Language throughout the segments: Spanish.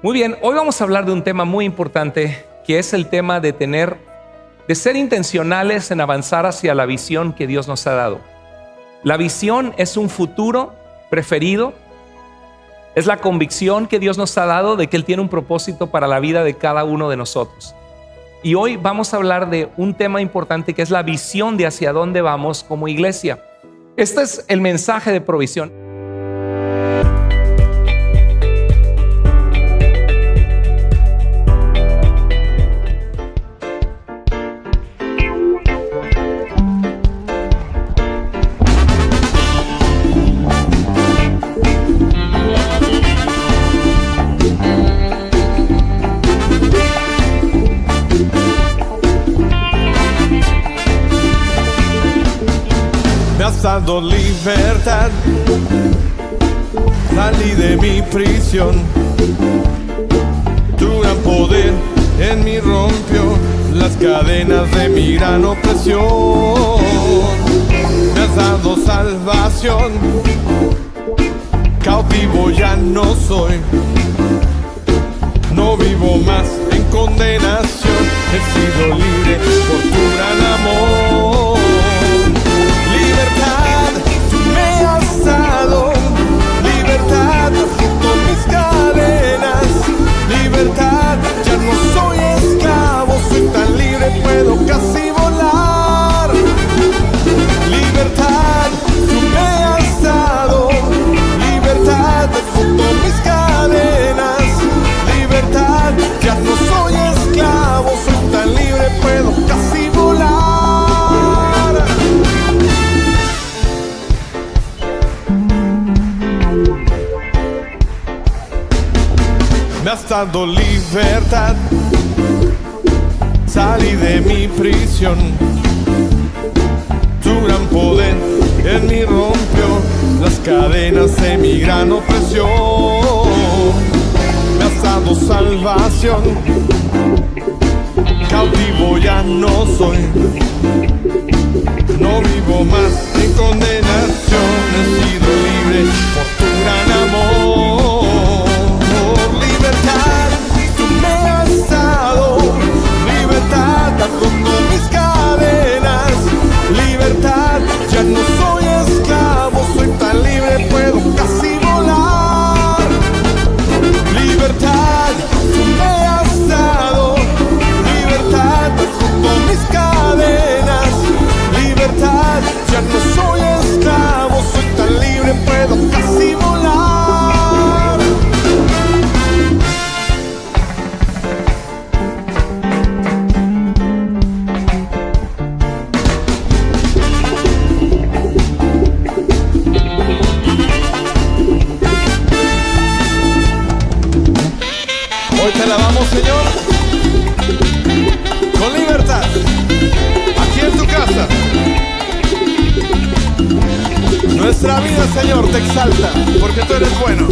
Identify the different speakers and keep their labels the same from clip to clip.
Speaker 1: Muy bien, hoy vamos a hablar de un tema muy importante, que es el tema de ser intencionales en avanzar hacia la visión que Dios nos ha dado. La visión es un futuro preferido, es la convicción que Dios nos ha dado de que Él tiene un propósito para la vida de cada uno de nosotros. Y hoy vamos a hablar de un tema importante que es la visión de hacia dónde vamos como iglesia. Este es el mensaje de provisión.
Speaker 2: Me has dado libertad, salí de mi prisión. Tu gran poder en mí rompió las cadenas de mi gran opresión. Me has dado salvación, cautivo ya no soy. No vivo más en condenación, he sido libre por tu gran amor. Libertad, tú me has dado, libertad, con mis cadenas, libertad, ya no soy esclavo, soy tan libre, puedo casi volar. Libertad, tú me has dado, libertad, con mis cadenas, libertad, ya no soy esclavo, soy tan libre, puedo casi volar. Me has dado libertad, salí de mi prisión. Tu gran poder en mí rompió las cadenas de mi gran opresión. Me has dado salvación, cautivo ya no soy. No vivo más en condenación, he sido libre por tu gran amor. Libertad, tú me has dado, libertad, has roto mis cadenas, libertad, ya no soy esclavo, soy tan libre, puedo casi volar. Libertad, tú me has dado, libertad, has roto mis cadenas, libertad, ya no soy esclavo, soy tan libre, puedo casi volar. Hoy te alabamos, Señor, con libertad, aquí en tu casa. Nuestra vida, Señor, te exalta, porque tú eres bueno.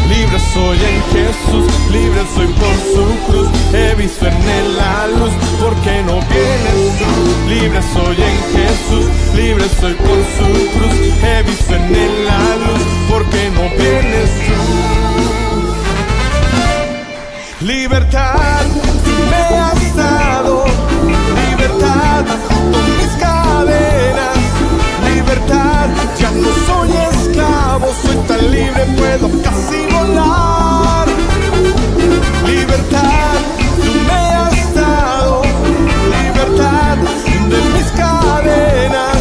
Speaker 2: Libre soy en Jesús, libre soy por su cruz. He visto en él la luz, porque no vienes tú. Libre soy en Jesús, libre soy por su cruz. He visto en él la luz, porque no vienes tú. Libertad, tú me has dado, libertad, has roto mis cadenas, libertad, ya no soy esclavo, soy tan libre, puedo casi volar. Libertad, tú me has dado, libertad de mis cadenas,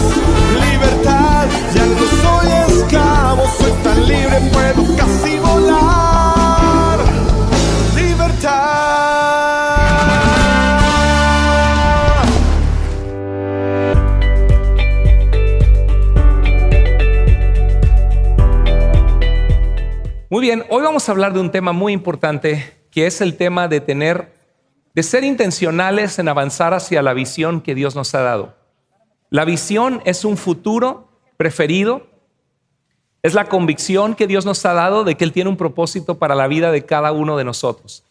Speaker 2: libertad, ya no soy esclavo, soy tan libre, puedo casi volar. Libertad.
Speaker 1: Muy bien, hoy vamos a hablar de un tema muy importante, que es el tema de ser intencionales en avanzar hacia la visión que Dios nos ha dado. La visión es un futuro preferido, Es la convicción que Dios nos ha dado de que Él tiene un propósito para la vida de cada uno de nosotros.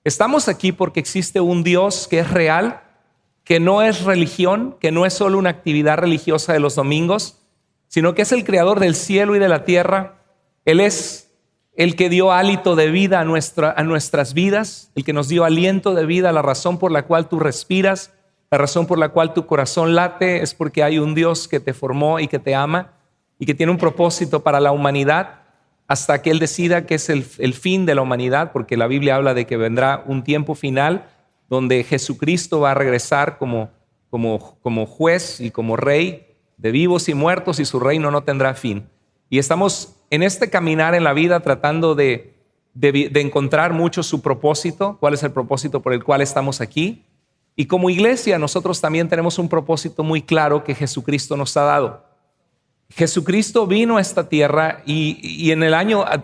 Speaker 1: Estamos aquí porque existe un Dios que es real, que no es religión, que no es solo una actividad religiosa de los domingos, sino que es el creador del cielo y de la tierra. Él es el que dio hálito de vida a nuestras vidas, el que nos dio aliento de vida, la razón por la cual tú respiras, la razón por la cual tu corazón late, es porque hay un Dios que te formó y que te ama y que tiene un propósito para la humanidad hasta que Él decida que es el fin de la humanidad, porque la Biblia habla de que vendrá un tiempo final donde Jesucristo va a regresar como juez y como rey de vivos y muertos, y su reino no tendrá fin. Y estamos en este caminar en la vida tratando de encontrar mucho su propósito, cuál es el propósito por el cual estamos aquí. Y como iglesia nosotros también tenemos un propósito muy claro que Jesucristo nos ha dado. Jesucristo vino a esta tierra y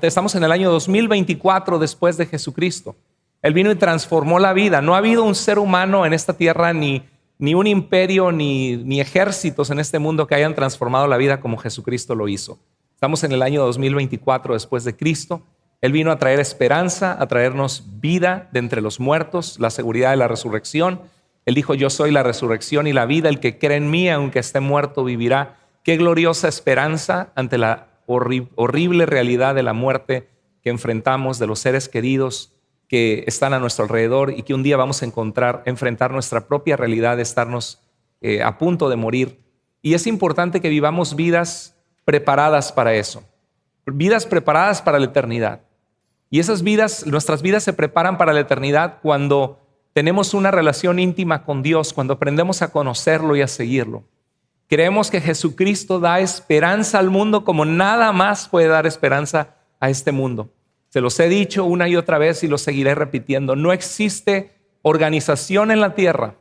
Speaker 1: estamos en el año 2024 después de Jesucristo. Él vino y transformó la vida. No ha habido un ser humano en esta tierra, ni un imperio, ni ejércitos en este mundo que hayan transformado la vida como Jesucristo lo hizo. Estamos en el año 2024 después de Cristo. Él vino a traer esperanza, a traernos vida de entre los muertos, la seguridad de la resurrección. Él dijo: yo soy la resurrección y la vida, el que cree en mí, aunque esté muerto, vivirá. Qué gloriosa esperanza ante la horrible realidad de la muerte que enfrentamos, de los seres queridos que están a nuestro alrededor y que un día vamos a enfrentar nuestra propia realidad de estarnos a punto de morir. Y es importante que vivamos vidas preparadas para eso, vidas preparadas para la eternidad. Y nuestras vidas se preparan para la eternidad cuando tenemos una relación íntima con Dios, cuando aprendemos a conocerlo y a seguirlo. Creemos que Jesucristo da esperanza al mundo como nada más puede dar esperanza a este mundo. Se los he dicho una y otra vez y lo seguiré repitiendo. No existe organización en la tierra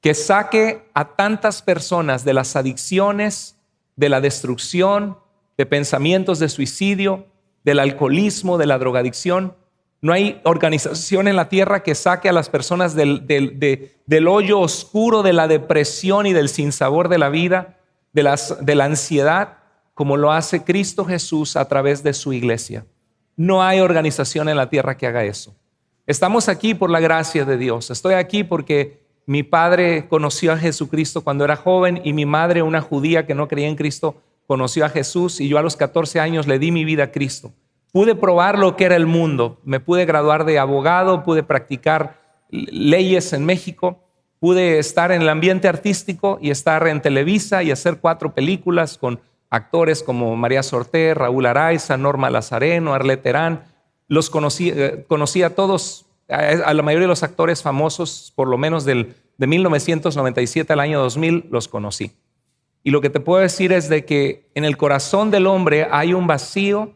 Speaker 1: que saque a tantas personas de las adicciones, de la destrucción, de pensamientos de suicidio, del alcoholismo, de la drogadicción. No hay organización en la tierra que saque a las personas del hoyo oscuro, de la depresión y del sinsabor de la vida, de la ansiedad, como lo hace Cristo Jesús a través de su iglesia. No hay organización en la tierra que haga eso. Estamos aquí por la gracia de Dios. Estoy aquí porque mi padre conoció a Jesucristo cuando era joven y mi madre, una judía que no creía en Cristo, conoció a Jesús, y yo a los 14 años le di mi vida a Cristo. Pude probar lo que era el mundo. Me pude graduar de abogado, pude practicar leyes en México, pude estar en el ambiente artístico y estar en Televisa y hacer 4 películas con actores como María Sorté, Raúl Araiza, Norma Lazareno, Arlette Terán. Los conocí a todos, a la mayoría de los actores famosos, por lo menos de 1997 al año 2000, los conocí. Y lo que te puedo decir es de que en el corazón del hombre hay un vacío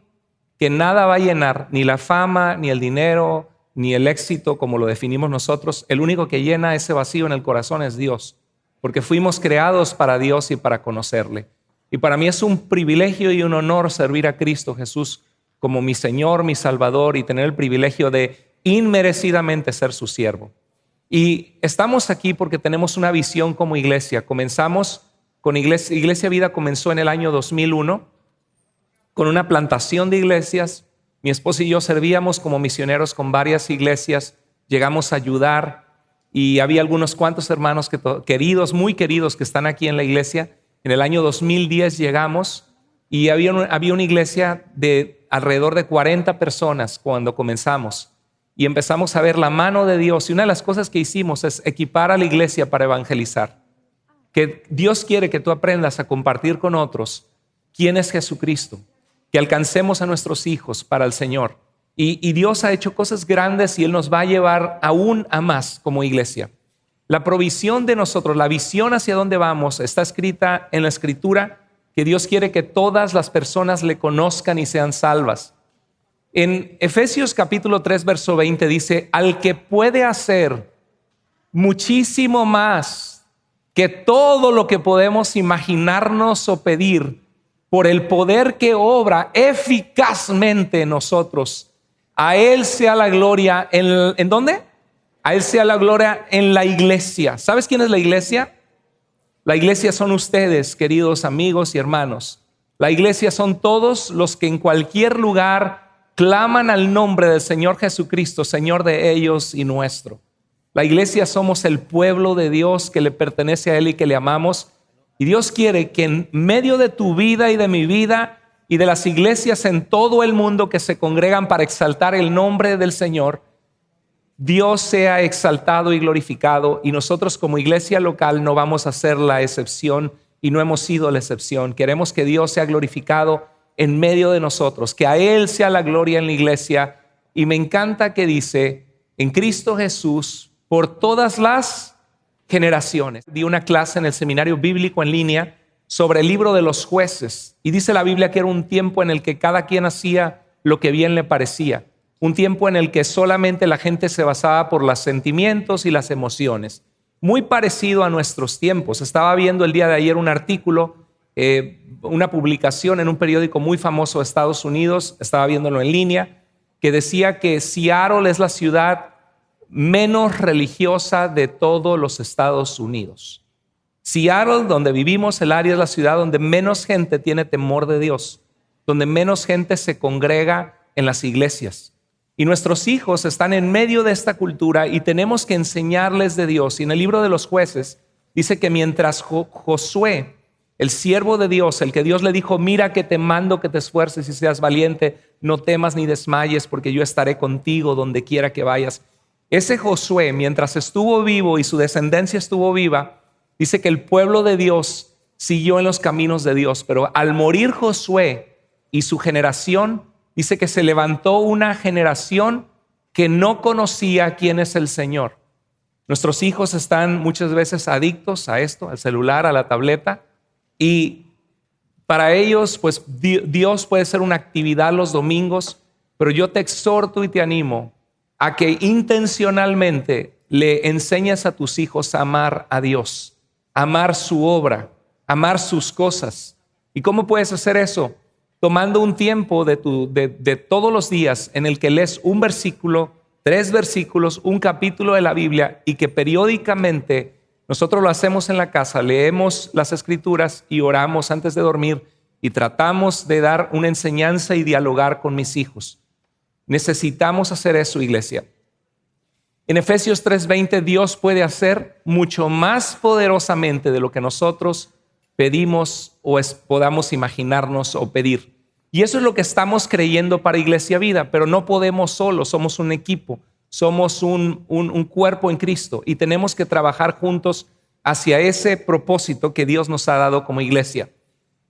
Speaker 1: que nada va a llenar, ni la fama, ni el dinero, ni el éxito como lo definimos nosotros. El único que llena ese vacío en el corazón es Dios, porque fuimos creados para Dios y para conocerle. Y para mí es un privilegio y un honor servir a Cristo Jesús como mi Señor, mi Salvador, y tener el privilegio de inmerecidamente ser su siervo. Y estamos aquí porque tenemos una visión como iglesia. Comenzamos con Iglesia Vida, comenzó en el año 2001 con una plantación de iglesias. Mi esposa y yo servíamos como misioneros con varias iglesias, llegamos a ayudar y había algunos cuantos hermanos queridos, muy queridos, que están aquí en la iglesia. En el año 2010 llegamos y había una iglesia de alrededor de 40 personas cuando comenzamos y empezamos a ver la mano de Dios. Y una de las cosas que hicimos es equipar a la iglesia para evangelizar. Que Dios quiere que tú aprendas a compartir con otros quién es Jesucristo, que alcancemos a nuestros hijos para el Señor. Y Dios ha hecho cosas grandes y Él nos va a llevar aún a más como iglesia. La provisión de nosotros, la visión hacia dónde vamos, está escrita en la Escritura, que Dios quiere que todas las personas le conozcan y sean salvas. En Efesios capítulo 3, verso 20 dice: al que puede hacer muchísimo más que todo lo que podemos imaginarnos o pedir, por el poder que obra eficazmente en nosotros. A Él sea la gloria. ¿En dónde? A Él sea la gloria en la iglesia. ¿Sabes quién es la iglesia? La iglesia son ustedes, queridos amigos y hermanos. La iglesia son todos los que en cualquier lugar claman al nombre del Señor Jesucristo, Señor de ellos y nuestro. La iglesia somos el pueblo de Dios que le pertenece a Él y que le amamos. Y Dios quiere que en medio de tu vida y de mi vida y de las iglesias en todo el mundo que se congregan para exaltar el nombre del Señor, Dios sea exaltado y glorificado, y nosotros como iglesia local no vamos a ser la excepción y no hemos sido la excepción. Queremos que Dios sea glorificado en medio de nosotros, que a Él sea la gloria en la iglesia. Y me encanta que dice, en Cristo Jesús, por todas las generaciones. Di una clase en el seminario bíblico en línea sobre el libro de los jueces, y dice la Biblia que era un tiempo en el que cada quien hacía lo que bien le parecía. Un tiempo en el que solamente la gente se basaba por los sentimientos y las emociones. Muy parecido a nuestros tiempos. Estaba viendo el día de ayer un artículo, una publicación en un periódico muy famoso de Estados Unidos, estaba viéndolo en línea, que decía que Seattle es la ciudad menos religiosa de todos los Estados Unidos. Seattle, donde vivimos, el área es la ciudad donde menos gente tiene temor de Dios, donde menos gente se congrega en las iglesias. Y nuestros hijos están en medio de esta cultura y tenemos que enseñarles de Dios. Y en el libro de los jueces dice que mientras Josué, el siervo de Dios, el que Dios le dijo, mira que te mando que te esfuerces y seas valiente, no temas ni desmayes porque yo estaré contigo donde quiera que vayas. Ese Josué, mientras estuvo vivo y su descendencia estuvo viva, dice que el pueblo de Dios siguió en los caminos de Dios. Pero al morir Josué y su generación, dice que se levantó una generación que no conocía quién es el Señor. Nuestros hijos están muchas veces adictos a esto, al celular, a la tableta, y para ellos, pues Dios puede ser una actividad los domingos, pero yo te exhorto y te animo a que intencionalmente le enseñes a tus hijos a amar a Dios, amar su obra, amar sus cosas. ¿Y cómo puedes hacer eso? Tomando un tiempo de todos los días en el que lees un versículo, 3 versículos, un capítulo de la Biblia, y que periódicamente nosotros lo hacemos en la casa, leemos las escrituras y oramos antes de dormir y tratamos de dar una enseñanza y dialogar con mis hijos. Necesitamos hacer eso, iglesia. En Efesios 3:20, Dios puede hacer mucho más poderosamente de lo que nosotros pedimos o podamos imaginarnos o pedir. Y eso es lo que estamos creyendo para Iglesia Vida, pero no podemos solos, somos un equipo, somos un cuerpo en Cristo y tenemos que trabajar juntos hacia ese propósito que Dios nos ha dado como iglesia.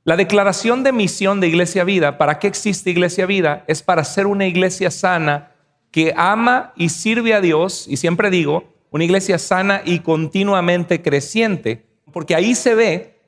Speaker 1: La declaración de misión de Iglesia Vida, ¿para qué existe Iglesia Vida? Es para ser una iglesia sana que ama y sirve a Dios, y siempre digo, una iglesia sana y continuamente creciente, porque ahí se ve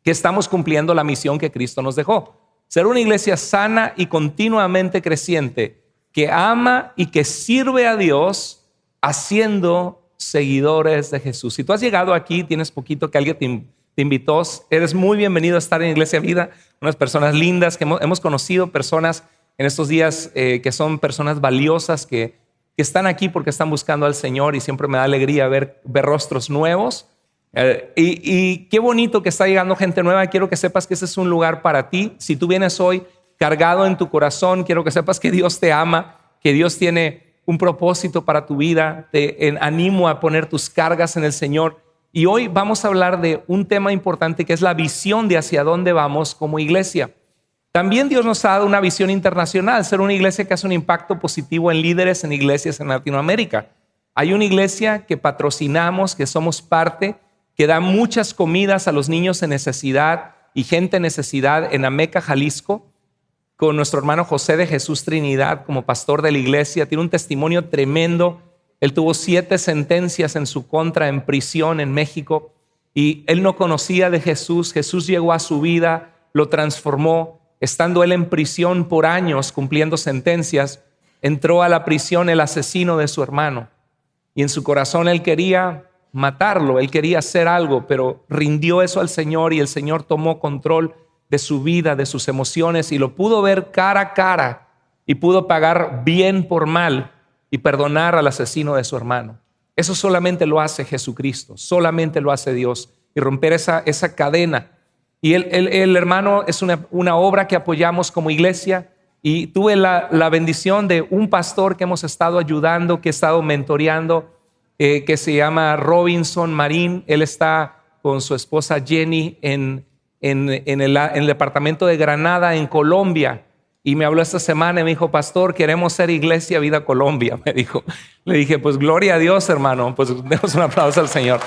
Speaker 1: que estamos cumpliendo la misión que Cristo nos dejó. Ser una iglesia sana y continuamente creciente, que ama y que sirve a Dios haciendo seguidores de Jesús. Si tú has llegado aquí, tienes poquito que alguien te invitó, eres muy bienvenido a estar en Iglesia Vida. Unas personas lindas que hemos conocido, personas en estos días que son personas valiosas que están aquí porque están buscando al Señor, y siempre me da alegría ver rostros nuevos. Y qué bonito que está llegando gente nueva. Quiero que sepas que ese es un lugar para ti. Si tú vienes hoy cargado en tu corazón, quiero que sepas que Dios te ama, que Dios tiene un propósito para tu vida. Te animo a poner tus cargas en el Señor. Y hoy vamos a hablar de un tema importante que es la visión de hacia dónde vamos como iglesia. También Dios nos ha dado una visión internacional, ser una iglesia que hace un impacto positivo en líderes en iglesias en Latinoamérica. Hay una iglesia que patrocinamos, que somos parte, que da muchas comidas a los niños en necesidad y gente en necesidad en Ameca, Jalisco, con nuestro hermano José de Jesús Trinidad como pastor de la iglesia. Tiene un testimonio tremendo. Él tuvo 7 sentencias en su contra en prisión en México y él no conocía de Jesús. Jesús llegó a su vida, lo transformó. Estando él en prisión por años cumpliendo sentencias, entró a la prisión el asesino de su hermano y en su corazón él quería matarlo, él quería hacer algo, pero rindió eso al Señor y el Señor tomó control de su vida, de sus emociones, y lo pudo ver cara a cara y pudo pagar bien por mal y perdonar al asesino de su hermano. Eso solamente lo hace Jesucristo, solamente lo hace Dios, y romper esa cadena. Y el hermano es una obra que apoyamos como iglesia, y tuve la bendición de un pastor que hemos estado ayudando, que he estado mentoreando, que se llama Robinson Marín. Él está con su esposa Jenny en el departamento de Granada, en Colombia. Y me habló esta semana y me dijo: pastor, queremos ser Iglesia Vida Colombia, me dijo. Le dije: pues gloria a Dios, hermano. Pues demos un aplauso al Señor.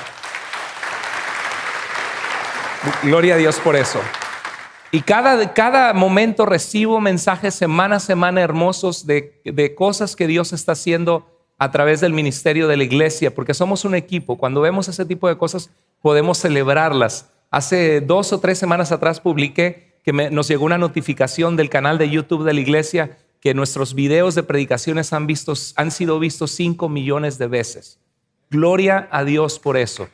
Speaker 1: Gloria a Dios por eso. Y cada momento recibo mensajes semana a semana hermosos de cosas que Dios está haciendo a través del ministerio de la iglesia, porque somos un equipo. Cuando vemos ese tipo de cosas podemos celebrarlas. Hace 2 o 3 semanas atrás publiqué que nos llegó una notificación del canal de YouTube de la iglesia que nuestros videos de predicaciones han sido vistos 5 millones de veces. Gloria a Dios por eso.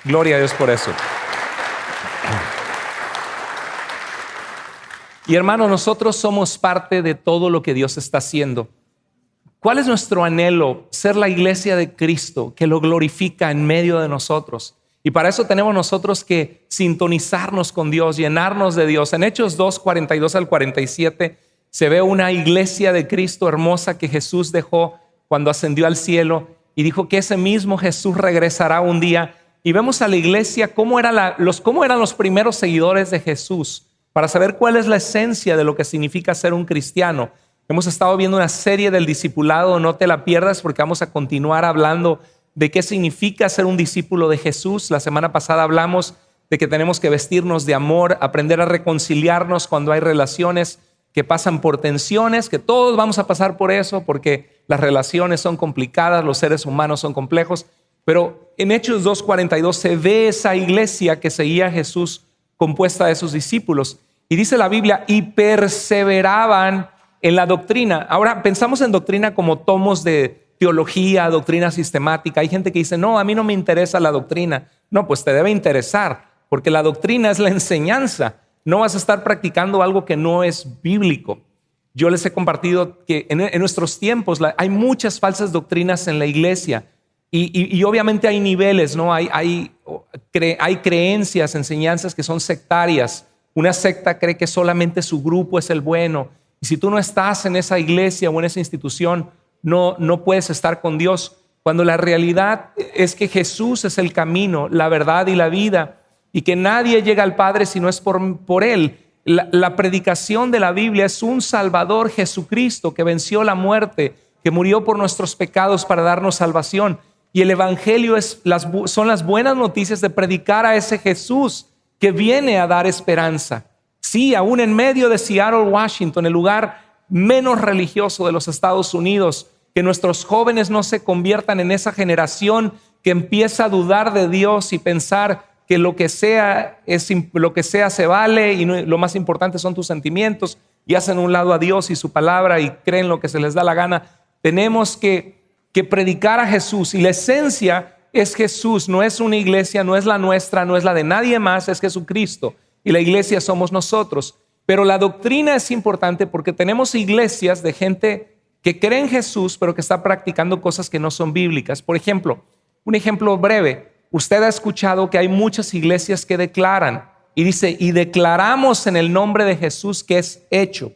Speaker 1: Gloria a Dios por eso. Y hermano, nosotros somos parte de todo lo que Dios está haciendo. ¿Cuál es nuestro anhelo? Ser la iglesia de Cristo, que lo glorifica en medio de nosotros. Y para eso tenemos nosotros que sintonizarnos con Dios, llenarnos de Dios. En Hechos 2, 42 al 47 se ve una iglesia de Cristo hermosa que Jesús dejó cuando ascendió al cielo, y dijo que ese mismo Jesús regresará un día. Y vemos a la iglesia cómo eran los primeros seguidores de Jesús, para saber cuál es la esencia de lo que significa ser un cristiano. Hemos estado viendo una serie del discipulado, no te la pierdas, porque vamos a continuar hablando de qué significa ser un discípulo de Jesús. La semana pasada hablamos de que tenemos que vestirnos de amor, aprender a reconciliarnos cuando hay relaciones que pasan por tensiones, que todos vamos a pasar por eso, porque las relaciones son complicadas, los seres humanos son complejos. Pero en Hechos 2:42 se ve esa iglesia que seguía a Jesús, compuesta de sus discípulos. Y dice la Biblia: y perseveraban en la doctrina. Ahora pensamos en doctrina como tomos de teología, doctrina sistemática. Hay gente que dice: no, a mí no me interesa la doctrina. No, pues te debe interesar, porque la doctrina es la enseñanza. No vas a estar practicando algo que no es bíblico. Yo les he compartido que en nuestros tiempos hay muchas falsas doctrinas en la iglesia. Y obviamente hay niveles, ¿no? Hay creencias, enseñanzas que son sectarias. Una secta cree que solamente su grupo es el bueno. Y si tú no estás en esa iglesia o en esa institución, no puedes estar con Dios. Cuando la realidad es que Jesús es el camino, la verdad y la vida, y que nadie llega al Padre si no es por Él. La predicación de la Biblia es un Salvador, Jesucristo, que venció la muerte, que murió por nuestros pecados para darnos salvación. Y el evangelio son las buenas noticias de predicar a ese Jesús que viene a dar esperanza. Sí, aún en medio de Seattle, Washington, el lugar menos religioso de los Estados Unidos, que nuestros jóvenes no se conviertan en esa generación que empieza a dudar de Dios y pensar que lo que sea se vale, y lo más importante son tus sentimientos, y hacen a un lado a Dios y su palabra y creen lo que se les da la gana. Tenemos que predicar a Jesús, y la esencia es Jesús. No es una iglesia, no es la nuestra, no es la de nadie más, es Jesucristo, y la iglesia somos nosotros. Pero la doctrina es importante porque tenemos iglesias de gente que cree en Jesús pero que está practicando cosas que no son bíblicas. Por ejemplo, un ejemplo breve: usted ha escuchado que hay muchas iglesias que declaran, y dice: y declaramos en el nombre de Jesús que es hecho.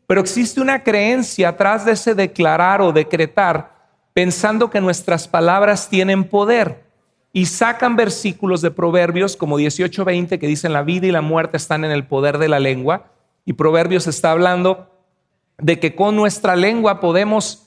Speaker 1: Pero existe una creencia atrás de ese declarar o decretar, pensando que nuestras palabras tienen poder, y sacan versículos de Proverbios como 18:20 que dicen: la vida y la muerte están en el poder de la lengua. Y Proverbios está hablando de que con nuestra lengua podemos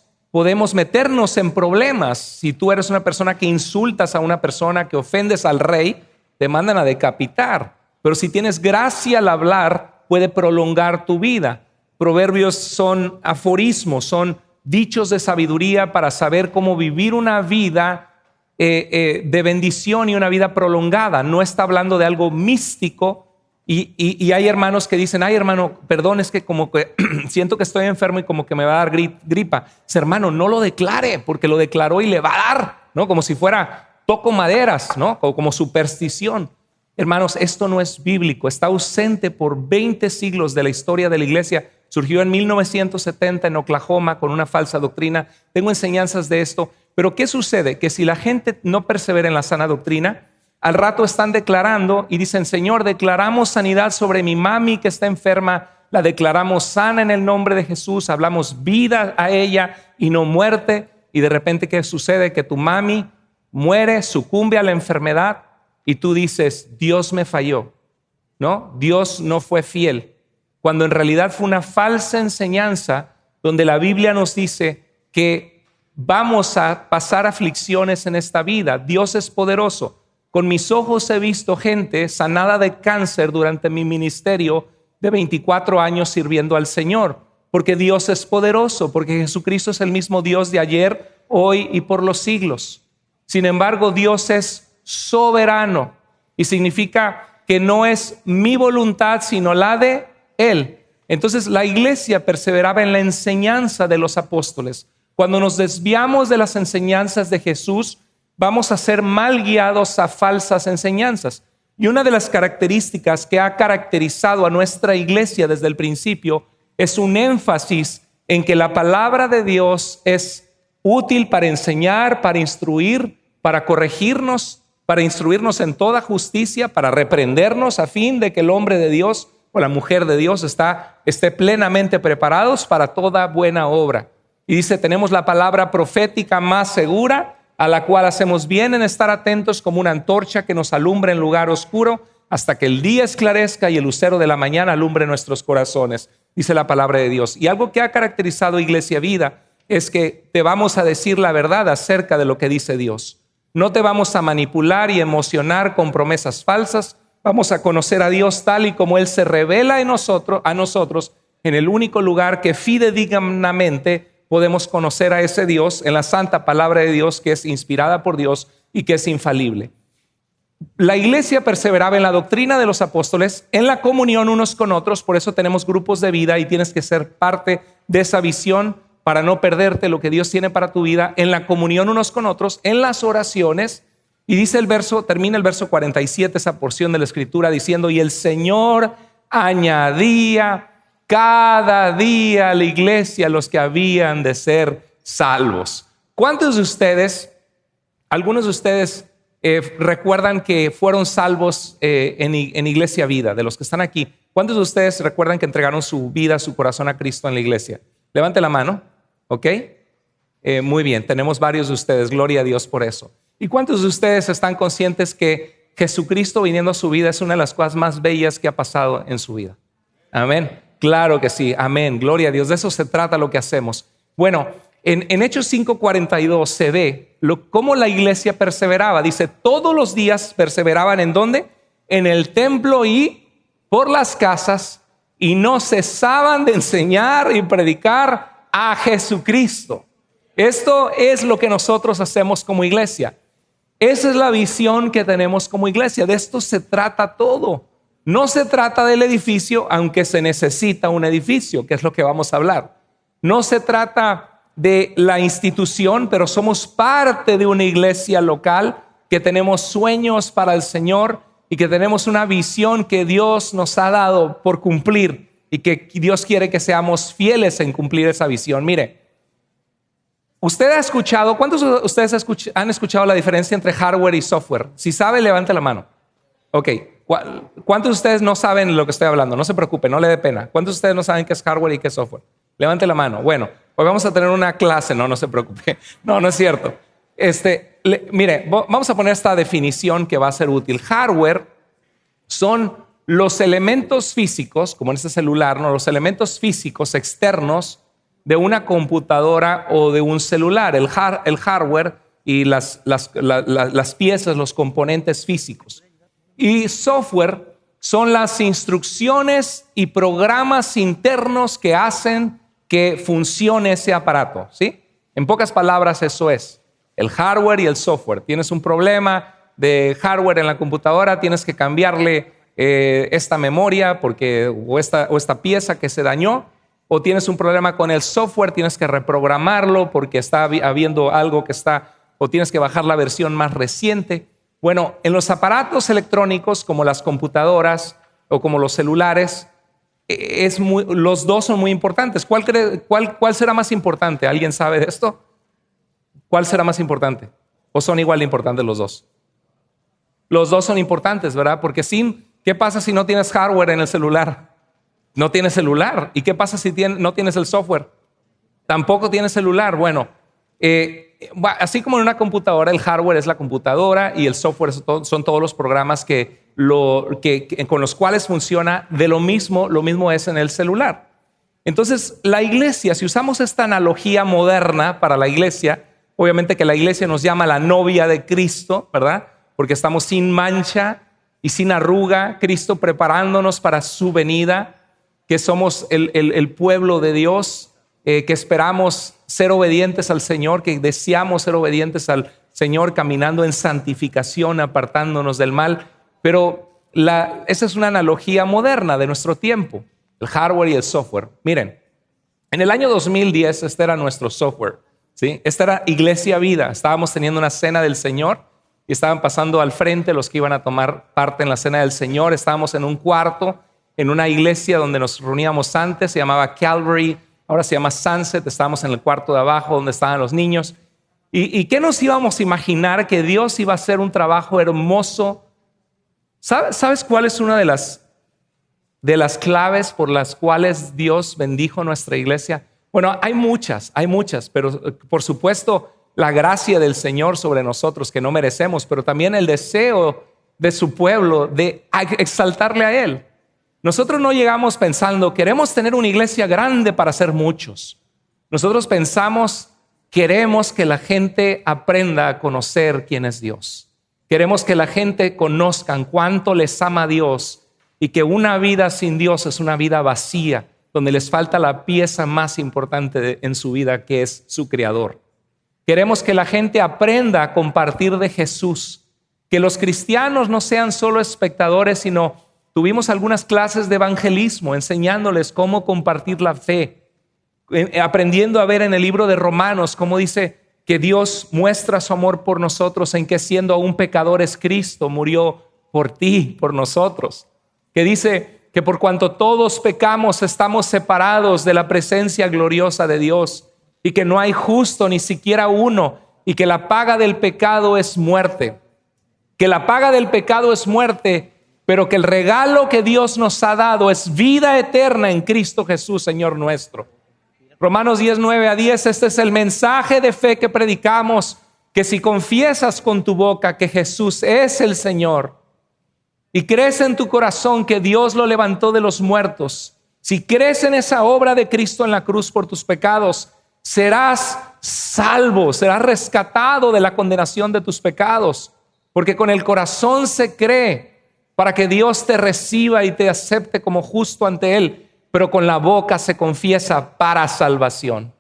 Speaker 1: meternos en problemas. Si tú eres una persona que insultas a una persona, que ofendes al rey, te mandan a decapitar. Pero si tienes gracia al hablar, puede prolongar tu vida. Proverbios son aforismos, son dichos de sabiduría para saber cómo vivir una vida de bendición y una vida prolongada. No está hablando de algo místico. Y hay hermanos que dicen: ay, hermano, perdón, es que como que siento que estoy enfermo y como que me va a dar gripa. Dice: hermano, no lo declare, porque lo declaró y le va a dar, ¿no? Como si fuera toco maderas, ¿no? Como superstición. Hermanos, esto no es bíblico. Está ausente por 20 siglos de la historia de la iglesia. Surgió en 1970 en Oklahoma con una falsa doctrina. Tengo enseñanzas de esto. Pero ¿qué sucede? Que si la gente no persevera en la sana doctrina, al rato están declarando y dicen, Señor, declaramos sanidad sobre mi mami que está enferma, la declaramos sana en el nombre de Jesús, hablamos vida a ella y no muerte. Y de repente, ¿qué sucede? Que tu mami muere, sucumbe a la enfermedad y tú dices, Dios me falló, ¿no? Dios no fue fiel. Cuando en realidad fue una falsa enseñanza donde la Biblia nos dice que vamos a pasar aflicciones en esta vida. Dios es poderoso. Con mis ojos he visto gente sanada de cáncer durante mi ministerio de 24 años sirviendo al Señor, porque Dios es poderoso, porque Jesucristo es el mismo Dios de ayer, hoy y por los siglos. Sin embargo, Dios es soberano y significa que no es mi voluntad, sino la de Él. Entonces la iglesia perseveraba en la enseñanza de los apóstoles. Cuando nos desviamos de las enseñanzas de Jesús, vamos a ser mal guiados a falsas enseñanzas. Y una de las características que ha caracterizado a nuestra iglesia desde el principio es un énfasis en que la palabra de Dios es útil para enseñar, para instruir, para corregirnos, para instruirnos en toda justicia, para reprendernos a fin de que el hombre de Dios o la mujer de Dios esté plenamente preparados para toda buena obra. Y dice, tenemos la palabra profética más segura, a la cual hacemos bien en estar atentos como una antorcha que nos alumbre en lugar oscuro hasta que el día esclarezca y el lucero de la mañana alumbre nuestros corazones, dice la palabra de Dios. Y algo que ha caracterizado Iglesia Vida es que te vamos a decir la verdad acerca de lo que dice Dios. No te vamos a manipular y emocionar con promesas falsas. Vamos a conocer a Dios tal y como Él se revela a nosotros en el único lugar que fidedignamente podemos conocer a ese Dios, en la santa palabra de Dios que es inspirada por Dios y que es infalible. La iglesia perseveraba en la doctrina de los apóstoles, en la comunión unos con otros, por eso tenemos grupos de vida y tienes que ser parte de esa visión para no perderte lo que Dios tiene para tu vida, en la comunión unos con otros, en las oraciones. Y dice el verso, termina el verso 47, esa porción de la escritura diciendo, y el Señor añadía cada día a la iglesia los que habían de ser salvos. ¿Cuántos de ustedes, algunos de ustedes recuerdan que fueron salvos en Iglesia Vida, de los que están aquí? ¿Cuántos de ustedes recuerdan que entregaron su vida, su corazón a Cristo en la iglesia? Levante la mano, ¿ok? Muy bien, tenemos varios de ustedes, gloria a Dios por eso. ¿Y cuántos de ustedes están conscientes que Jesucristo viniendo a su vida es una de las cosas más bellas que ha pasado en su vida? Amén. Claro que sí, amén, gloria a Dios, de eso se trata lo que hacemos. Bueno, en Hechos 5:42 se ve cómo la iglesia perseveraba. Dice, todos los días perseveraban ¿en dónde? En el templo y por las casas, y no cesaban de enseñar y predicar a Jesucristo. Esto es lo que nosotros hacemos como iglesia. Esa es la visión que tenemos como iglesia. De esto se trata todo. No se trata del edificio, aunque se necesita un edificio, que es lo que vamos a hablar. No se trata de la institución, pero somos parte de una iglesia local que tenemos sueños para el Señor y que tenemos una visión que Dios nos ha dado por cumplir y que Dios quiere que seamos fieles en cumplir esa visión. Mire, usted ha escuchado, ¿cuántos de ustedes han escuchado la diferencia entre hardware y software? Si sabe, levante la mano. Ok. ¿Cuántos de ustedes no saben lo que estoy hablando? No se preocupe, no le dé pena. ¿Cuántos de ustedes no saben qué es hardware y qué es software? Levante la mano. Bueno, hoy vamos a tener una clase, no se preocupe. No es cierto. Mire, vamos a poner esta definición que va a ser útil. Hardware son los elementos físicos, como en este celular, ¿no? Los elementos físicos externos de una computadora o de un celular. El hardware y las piezas, los componentes físicos. Y software son las instrucciones y programas internos que hacen que funcione ese aparato, ¿sí? En pocas palabras, eso es el hardware y el software. Tienes un problema de hardware en la computadora, tienes que cambiarle esta memoria o esta pieza que se dañó, o tienes un problema con el software, tienes que reprogramarlo porque está habiendo algo o tienes que bajar la versión más reciente. Bueno, en los aparatos electrónicos como las computadoras o como los celulares, los dos son muy importantes. ¿Cuál será más importante? ¿Alguien sabe de esto? ¿Cuál será más importante? ¿O son igual de importantes los dos? Los dos son importantes, ¿verdad? Porque ¿qué pasa si no tienes hardware en el celular? No tienes celular. ¿Y qué pasa si no tienes el software? Tampoco tienes celular. Bueno, así como en una computadora, el hardware es la computadora y el software son todos los programas con los cuales funciona lo mismo es en el celular. Entonces, la iglesia, si usamos esta analogía moderna para la iglesia, obviamente que la iglesia nos llama la novia de Cristo, ¿verdad? Porque estamos sin mancha y sin arruga, Cristo preparándonos para su venida, que somos el pueblo de Dios, que esperamos ser obedientes al Señor, que deseamos ser obedientes al Señor, caminando en santificación, apartándonos del mal. Pero esa es una analogía moderna de nuestro tiempo, el hardware y el software. Miren, en el año 2010 este era nuestro software, ¿sí? Esta era Iglesia Vida. Estábamos teniendo una cena del Señor y estaban pasando al frente los que iban a tomar parte en la cena del Señor. Estábamos en un cuarto, en una iglesia donde nos reuníamos antes, se llamaba Calvary, ahora se llama Sunset. Estábamos en el cuarto de abajo donde estaban los niños. ¿Y qué nos íbamos a imaginar? Que Dios iba a hacer un trabajo hermoso. ¿Sabes cuál es una de las claves por las cuales Dios bendijo nuestra iglesia? Bueno, hay muchas, pero por supuesto la gracia del Señor sobre nosotros que no merecemos, pero también el deseo de su pueblo de exaltarle a Él. Nosotros no llegamos pensando, queremos tener una iglesia grande para ser muchos. Nosotros pensamos, queremos que la gente aprenda a conocer quién es Dios. Queremos que la gente conozcan cuánto les ama Dios y que una vida sin Dios es una vida vacía, donde les falta la pieza más importante en su vida, que es su Creador. Queremos que la gente aprenda a compartir de Jesús, que los cristianos no sean solo espectadores, sino tuvimos algunas clases de evangelismo, enseñándoles cómo compartir la fe, aprendiendo a ver en el libro de Romanos cómo dice que Dios muestra su amor por nosotros en que siendo aún pecadores Cristo murió por ti, por nosotros. Que dice que por cuanto todos pecamos estamos separados de la presencia gloriosa de Dios y que no hay justo ni siquiera uno y que la paga del pecado es muerte. Que la paga del pecado es muerte, pero que el regalo que Dios nos ha dado es vida eterna en Cristo Jesús, Señor nuestro. Romanos 10, 9 a 10, este es el mensaje de fe que predicamos, que si confiesas con tu boca que Jesús es el Señor y crees en tu corazón que Dios lo levantó de los muertos, si crees en esa obra de Cristo en la cruz por tus pecados, serás salvo, serás rescatado de la condenación de tus pecados, porque con el corazón se cree para que Dios te reciba y te acepte como justo ante Él, pero con la boca se confiesa para salvación.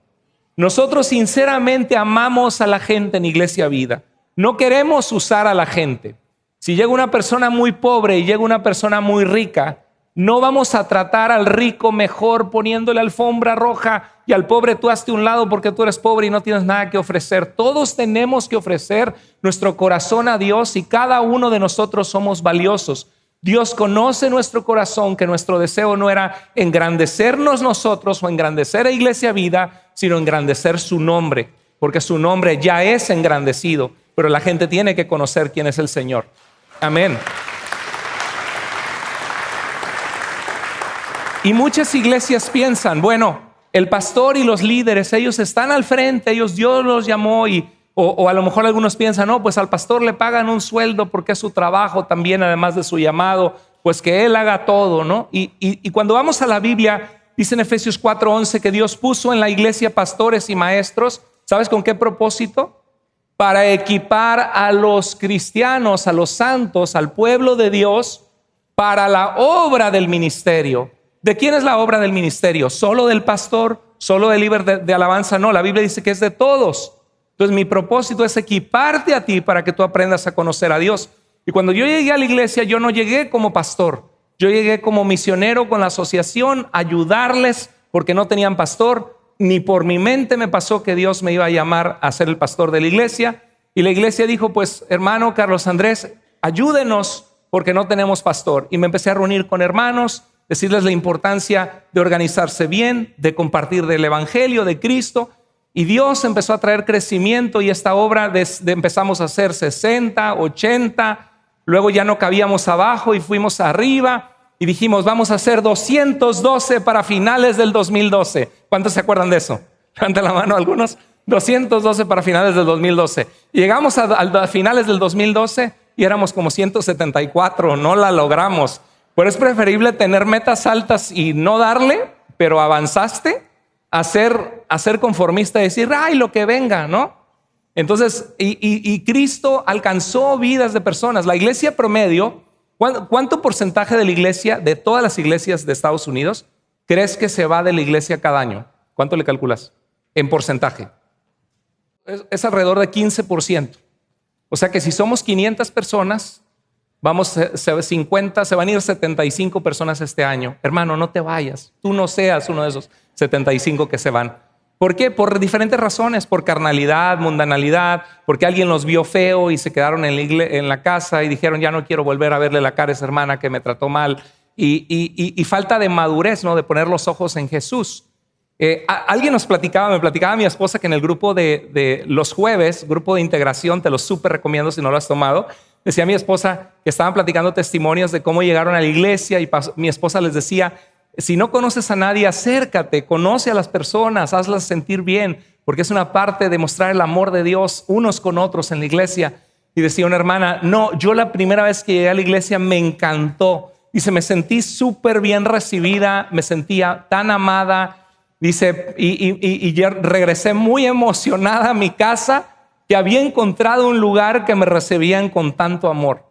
Speaker 1: Nosotros sinceramente amamos a la gente en Iglesia Vida. No queremos usar a la gente. Si llega una persona muy pobre y llega una persona muy rica, no vamos a tratar al rico mejor poniéndole alfombra roja y al pobre tú hazte un lado porque tú eres pobre y no tienes nada que ofrecer. Todos tenemos que ofrecer nuestro corazón a Dios y cada uno de nosotros somos valiosos. Dios conoce nuestro corazón, que nuestro deseo no era engrandecernos nosotros o engrandecer a Iglesia Vida, sino engrandecer su nombre, porque su nombre ya es engrandecido, pero la gente tiene que conocer quién es el Señor. Amén. Y muchas iglesias piensan, bueno, el pastor y los líderes, ellos están al frente, Dios los llamó o a lo mejor algunos piensan, no, pues al pastor le pagan un sueldo porque es su trabajo también, además de su llamado, pues que él haga todo, ¿no? Y cuando vamos a la Biblia, dice en Efesios 4:11 que Dios puso en la iglesia pastores y maestros, ¿sabes con qué propósito? Para equipar a los cristianos, a los santos, al pueblo de Dios, para la obra del ministerio. ¿De quién es la obra del ministerio? ¿Solo del pastor? ¿Solo del líder de alabanza? No, la Biblia dice que es de todos. Entonces mi propósito es equiparte a ti para que tú aprendas a conocer a Dios. Y cuando yo llegué a la iglesia, yo no llegué como pastor. Yo llegué como misionero con la asociación a ayudarles porque no tenían pastor. Ni por mi mente me pasó que Dios me iba a llamar a ser el pastor de la iglesia. Y la iglesia dijo, pues hermano Carlos Andrés, ayúdenos porque no tenemos pastor. Y me empecé a reunir con hermanos, decirles la importancia de organizarse bien, de compartir del evangelio de Cristo. Y Dios empezó a traer crecimiento y esta obra empezamos a hacer 60, 80 luego ya no cabíamos abajo y fuimos arriba y dijimos, vamos a hacer 212 para finales del 2012. ¿Cuántos se acuerdan de eso? Levanten la mano algunos. 212 para finales del 2012. Llegamos a finales del 2012 y éramos como 174, no la logramos. Pero es preferible tener metas altas y no darle, pero avanzaste, a ser conformista y decir, ay, lo que venga, ¿no? Entonces, y Cristo alcanzó vidas de personas. La iglesia promedio, ¿cuánto porcentaje de la iglesia, de todas las iglesias de Estados Unidos, crees que se va de la iglesia cada año? ¿Cuánto le calculas en porcentaje? Es alrededor de 15%. O sea que si somos 500 personas, vamos 50, se van a ir 75 personas este año. Hermano, no te vayas. Tú no seas uno de esos 75 que se van. ¿Por qué? Por diferentes razones. Por carnalidad, mundanalidad, porque alguien los vio feo y se quedaron en la casa y dijeron, ya no quiero volver a verle la cara a esa hermana que me trató mal. Y falta de madurez, ¿no? De poner los ojos en Jesús. Alguien me platicaba mi esposa que en el grupo de los jueves, grupo de integración, te lo súper recomiendo si no lo has tomado, decía mi esposa que estaban platicando testimonios de cómo llegaron a la iglesia y mi esposa les decía, si no conoces a nadie, acércate, conoce a las personas, hazlas sentir bien, porque es una parte de mostrar el amor de Dios unos con otros en la iglesia. Y decía una hermana, no, yo la primera vez que llegué a la iglesia me encantó. Dice, me sentí súper bien recibida, me sentía tan amada. Dice, y yo regresé muy emocionada a mi casa que había encontrado un lugar que me recibían con tanto amor.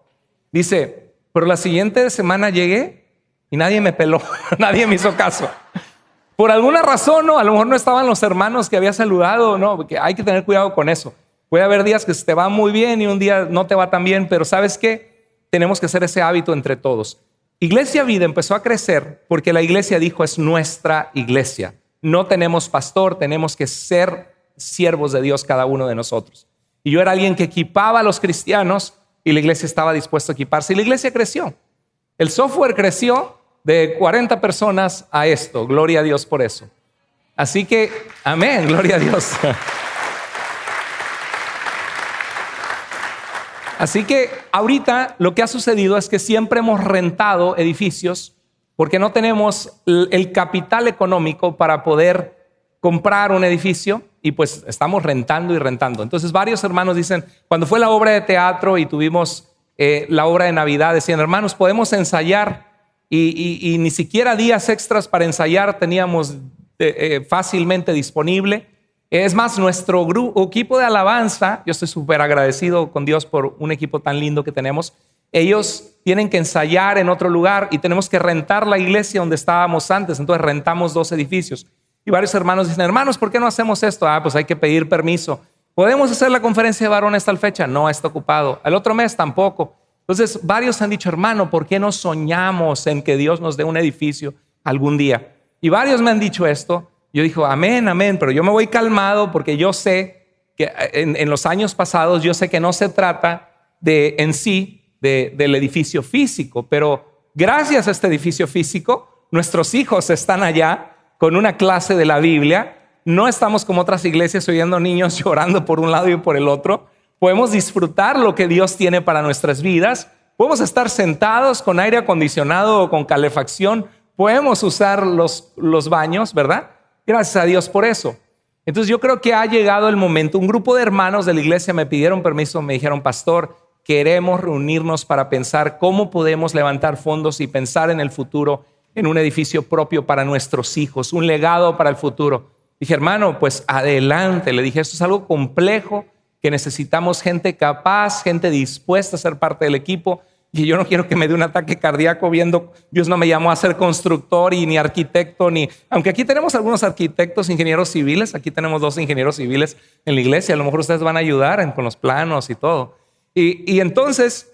Speaker 1: Dice, pero la siguiente semana llegué y nadie me peló, nadie me hizo caso. Por alguna razón, ¿no? A lo mejor no estaban los hermanos que había saludado, ¿no? Porque hay que tener cuidado con eso. Puede haber días que se te va muy bien y un día no te va tan bien, pero ¿sabes qué? Tenemos que hacer ese hábito entre todos. Iglesia Vida empezó a crecer porque la iglesia dijo, es nuestra iglesia. No tenemos pastor, tenemos que ser siervos de Dios cada uno de nosotros. Y yo era alguien que equipaba a los cristianos y la iglesia estaba dispuesta a equiparse. Y la iglesia creció. El software creció de 40 personas a esto. Gloria a Dios por eso. Así que, amén, gloria a Dios. Así que ahorita lo que ha sucedido es que siempre hemos rentado edificios porque no tenemos el capital económico para poder comprar un edificio y pues estamos rentando y rentando. Entonces varios hermanos dicen, cuando fue la obra de teatro y tuvimos la obra de Navidad, decían, hermanos, podemos ensayar y ni siquiera días extras para ensayar teníamos fácilmente disponible. Es más, nuestro equipo de alabanza, yo estoy súper agradecido con Dios por un equipo tan lindo que tenemos. Ellos tienen que ensayar en otro lugar y tenemos que rentar la iglesia donde estábamos antes. Entonces rentamos 2 edificios. Y varios hermanos dicen, hermanos, ¿por qué no hacemos esto? Pues hay que pedir permiso. ¿Podemos hacer la conferencia de varones tal fecha? No, está ocupado. El otro mes tampoco. Entonces varios han dicho, hermano, ¿por qué no soñamos en que Dios nos dé un edificio algún día? Y varios me han dicho esto. Yo digo, amén, amén, pero yo me voy calmado porque yo sé que en los años pasados, yo sé que no se trata en sí del edificio físico, pero gracias a este edificio físico, nuestros hijos están allá con una clase de la Biblia. No estamos como otras iglesias oyendo niños llorando por un lado y por el otro. Podemos disfrutar lo que Dios tiene para nuestras vidas. Podemos estar sentados con aire acondicionado o con calefacción. Podemos usar los baños, ¿verdad? Gracias a Dios por eso. Entonces yo creo que ha llegado el momento. Un grupo de hermanos de la iglesia me pidieron permiso, me dijeron, pastor, queremos reunirnos para pensar cómo podemos levantar fondos y pensar en el futuro, en un edificio propio para nuestros hijos, un legado para el futuro. Dije, hermano, pues adelante. Le dije, esto es algo complejo, que necesitamos gente capaz, gente dispuesta a ser parte del equipo. Y yo no quiero que me dé un ataque cardíaco viendo, Dios no me llamó a ser constructor y ni arquitecto, aunque aquí tenemos algunos arquitectos, ingenieros civiles, aquí tenemos 2 ingenieros civiles en la iglesia, a lo mejor ustedes van a ayudar con los planos y todo. Y entonces